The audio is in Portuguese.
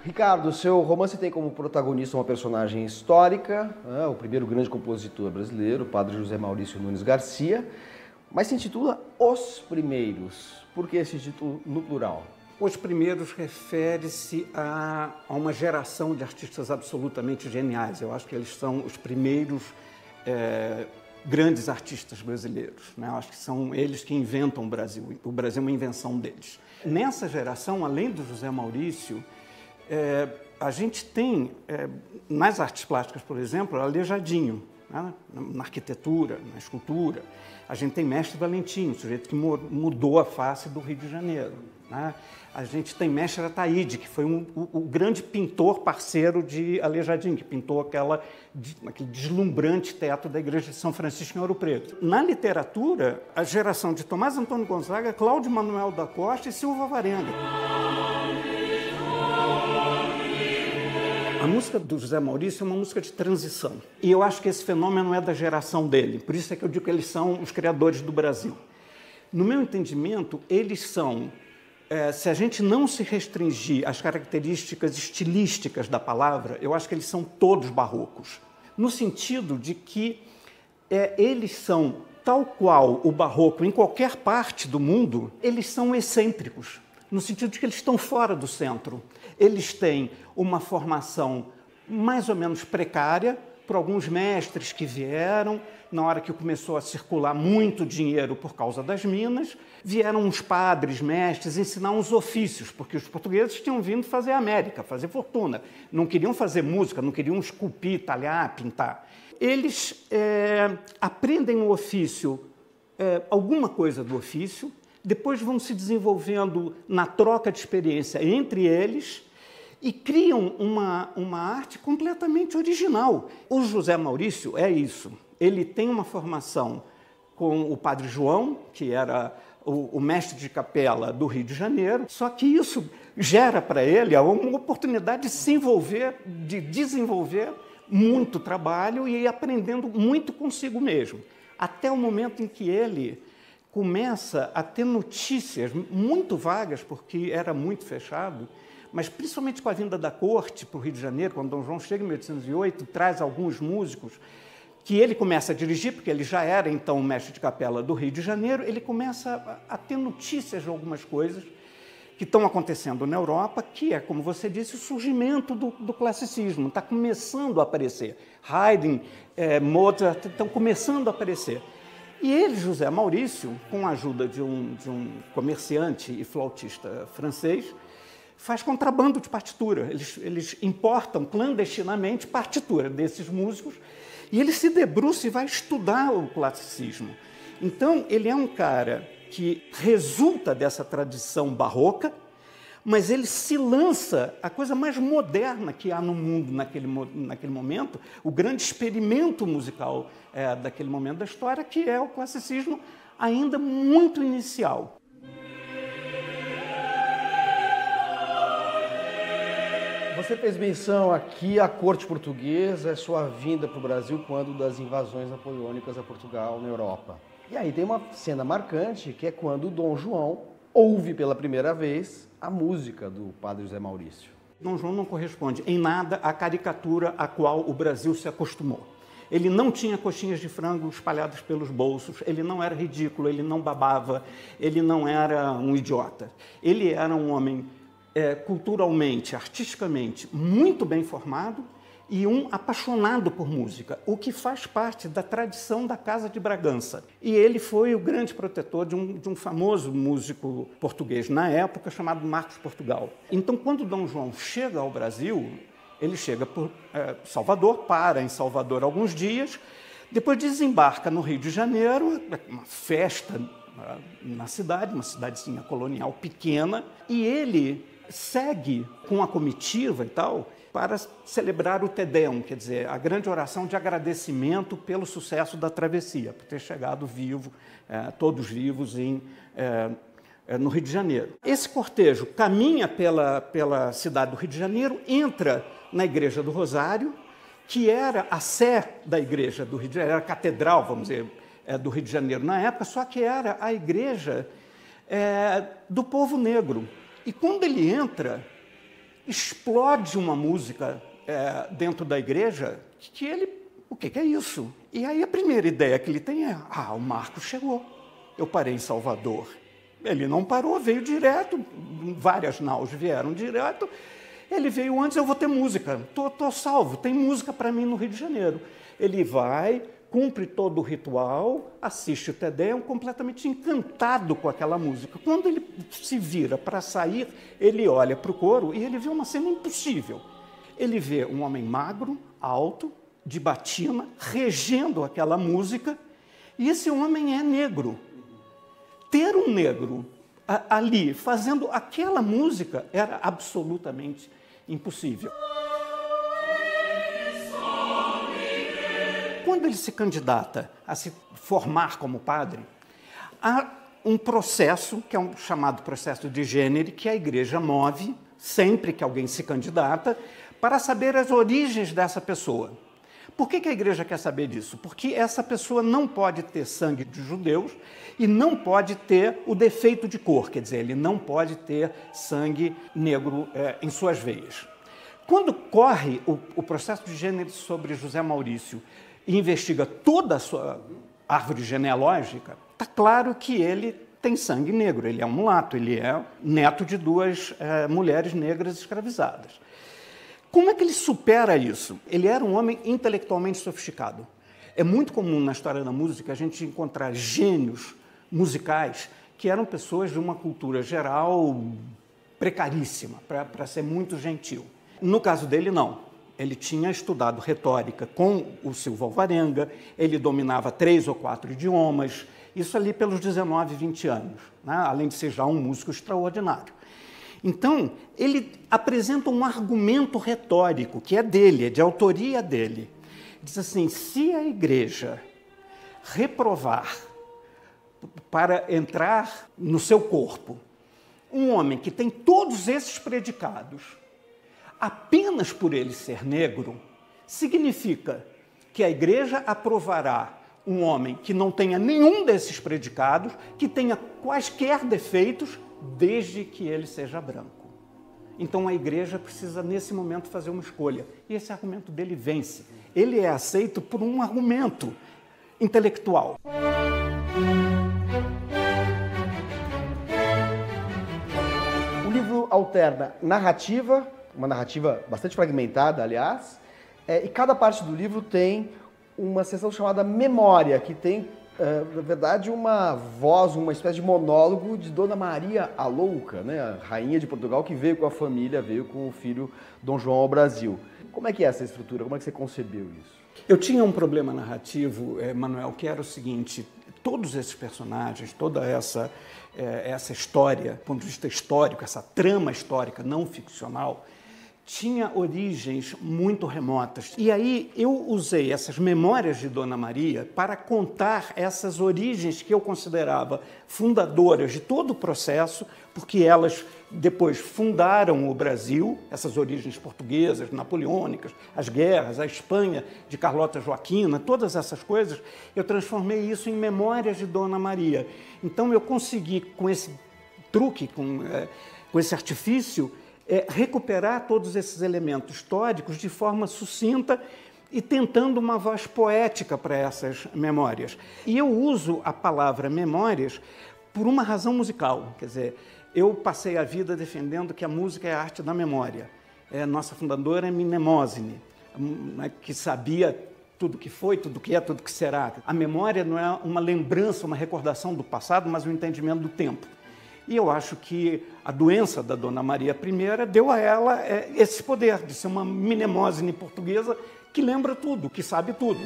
Ricardo, o seu romance tem como protagonista uma personagem histórica, o primeiro grande compositor brasileiro, o padre José Maurício Nunes Garcia, mas se intitula Os Primeiros. Por que esse título no plural? Os Primeiros refere-se a uma geração de artistas absolutamente geniais. Eu acho que eles são os primeiros grandes artistas brasileiros, né? Eu acho que são eles que inventam o Brasil. O Brasil é uma invenção deles. Nessa geração, além do José Maurício, a gente tem, nas artes plásticas, por exemplo, Aleijadinho, né? Na arquitetura, na escultura. A gente tem Mestre Valentim, o sujeito que mudou a face do Rio de Janeiro, né? A gente tem Mestre Ataíde, que foi o grande pintor parceiro de Aleijadinho, que pintou aquele deslumbrante teto da igreja de São Francisco em Ouro Preto. Na literatura, a geração de Tomás Antônio Gonzaga, Cláudio Manuel da Costa e Silva Varenga. A música do José Maurício é uma música de transição. E eu acho que esse fenômeno é da geração dele. Por isso é que eu digo que eles são os criadores do Brasil. No meu entendimento, eles são, se a gente não se restringir às características estilísticas da palavra, eu acho que eles são todos barrocos. No sentido de que eles são, tal qual o barroco em qualquer parte do mundo, eles são excêntricos. No sentido de que eles estão fora do centro. Eles têm uma formação mais ou menos precária, por alguns mestres que vieram, na hora que começou a circular muito dinheiro por causa das minas, vieram uns padres, mestres, ensinar uns ofícios, porque os portugueses tinham vindo fazer América, fazer fortuna. Não queriam fazer música, não queriam esculpir, talhar, pintar. Eles aprendem o ofício, alguma coisa do ofício, depois vão se desenvolvendo na troca de experiência entre eles e criam uma arte completamente original. O José Maurício é isso. Ele tem uma formação com o Padre João, que era o mestre de capela do Rio de Janeiro, só que isso gera para ele uma oportunidade de se envolver, de desenvolver muito trabalho e ir aprendendo muito consigo mesmo, até o momento em que ele começa a ter notícias muito vagas, porque era muito fechado, mas principalmente com a vinda da corte para o Rio de Janeiro, quando Dom João chega em 1808, traz alguns músicos que ele começa a dirigir, porque ele já era, então, o mestre de capela do Rio de Janeiro, ele começa a ter notícias de algumas coisas que estão acontecendo na Europa, que é, como você disse, o surgimento do classicismo. Está começando a aparecer. Haydn, Mozart estão começando a aparecer. E ele, José Maurício, com a ajuda de um comerciante e flautista francês, faz contrabando de partitura. Eles importam clandestinamente partitura desses músicos e ele se debruça e vai estudar o classicismo. Então, ele é um cara que resulta dessa tradição barroca, mas ele se lança a coisa mais moderna que há no mundo naquele momento, o grande experimento musical daquele momento da história, que é o classicismo ainda muito inicial. Você fez menção aqui à corte portuguesa, a sua vinda para o Brasil quando das invasões napoleônicas a Portugal na Europa. E aí tem uma cena marcante, que é quando Dom João ouve pela primeira vez a música do padre José Maurício. Dom João não corresponde em nada à caricatura a qual o Brasil se acostumou. Ele não tinha coxinhas de frango espalhadas pelos bolsos, ele não era ridículo, ele não babava, ele não era um idiota. Ele era um homem culturalmente, artisticamente, muito bem formado e um apaixonado por música, o que faz parte da tradição da Casa de Bragança. E ele foi o grande protetor de um famoso músico português na época, chamado Marcos Portugal. Então, quando Dom João chega ao Brasil, ele chega por Salvador, para em Salvador alguns dias, depois desembarca no Rio de Janeiro, uma festa na cidade, uma cidadezinha colonial pequena, e ele segue com a comitiva e tal, para celebrar o Te Deum, quer dizer, a grande oração de agradecimento pelo sucesso da travessia, por ter chegado vivo, todos vivos no Rio de Janeiro. Esse cortejo caminha pela cidade do Rio de Janeiro, entra na Igreja do Rosário, que era a sé da Igreja do Rio de Janeiro, era a catedral, vamos dizer, do Rio de Janeiro na época, só que era a igreja do povo negro. E quando ele entra, explode uma música dentro da igreja que ele... O que é isso? E aí a primeira ideia que ele tem é, o Marcos chegou. Eu parei em Salvador. Ele não parou, veio direto, várias naus vieram direto. Ele veio antes, eu vou ter música. Tô salvo, tem música para mim no Rio de Janeiro. Ele vai, cumpre todo o ritual, assiste o Te Deum, completamente encantado com aquela música. Quando ele se vira para sair, ele olha para o coro e ele vê uma cena impossível. Ele vê um homem magro, alto, de batina, regendo aquela música, e esse homem é negro. Ter um negro ali fazendo aquela música era absolutamente impossível. Quando ele se candidata a se formar como padre, há um processo, que é um chamado processo de gênero, que a igreja move, sempre que alguém se candidata, para saber as origens dessa pessoa. Por que a igreja quer saber disso? Porque essa pessoa não pode ter sangue de judeus e não pode ter o defeito de cor, quer dizer, ele não pode ter sangue negro em suas veias. Quando corre o processo de gênero sobre José Maurício e investiga toda a sua árvore genealógica, está claro que ele tem sangue negro, ele é um mulato, ele é neto de duas mulheres negras escravizadas. Como é que ele supera isso? Ele era um homem intelectualmente sofisticado. É muito comum na história da música a gente encontrar gênios musicais que eram pessoas de uma cultura geral precaríssima, para ser muito gentil. No caso dele, não. Ele tinha estudado retórica com o Silva Alvarenga, ele dominava 3 ou 4 idiomas, isso ali pelos 19, 20 anos, né? Além de ser já um músico extraordinário. Então, ele apresenta um argumento retórico, que é dele, é de autoria dele. Diz assim, se a igreja reprovar para entrar no seu corpo um homem que tem todos esses predicados, apenas por ele ser negro, significa que a igreja aprovará um homem que não tenha nenhum desses predicados, que tenha quaisquer defeitos, desde que ele seja branco. Então a igreja precisa, nesse momento, fazer uma escolha. E esse argumento dele vence. Ele é aceito por um argumento intelectual. O livro alterna narrativa, uma narrativa bastante fragmentada, aliás, e cada parte do livro tem uma seção chamada Memória, que tem, na verdade, uma voz, uma espécie de monólogo de Dona Maria a Louca, né? A rainha de Portugal que veio com a família, veio com o filho Dom João ao Brasil. Como é que é essa estrutura? Como é que você concebeu isso? Eu tinha um problema narrativo, Manuel, que era o seguinte: todos esses personagens, toda essa história, do ponto de vista histórico, essa trama histórica não ficcional, tinha origens muito remotas. E aí eu usei essas memórias de Dona Maria para contar essas origens que eu considerava fundadoras de todo o processo, porque elas depois fundaram o Brasil, essas origens portuguesas, napoleônicas, as guerras, a Espanha de Carlota Joaquina, todas essas coisas, eu transformei isso em memórias de Dona Maria. Então eu consegui, com esse truque, com esse artifício, recuperar todos esses elementos históricos de forma sucinta e tentando uma voz poética para essas memórias. E eu uso a palavra memórias por uma razão musical, quer dizer, eu passei a vida defendendo que a música é a arte da memória. Nossa fundadora é Mnemosine, que sabia tudo que foi, tudo que é, tudo que será. A memória não é uma lembrança, uma recordação do passado, mas um entendimento do tempo. E eu acho que a doença da Dona Maria I deu a ela esse poder de ser uma Mnemosine portuguesa que lembra tudo, que sabe tudo.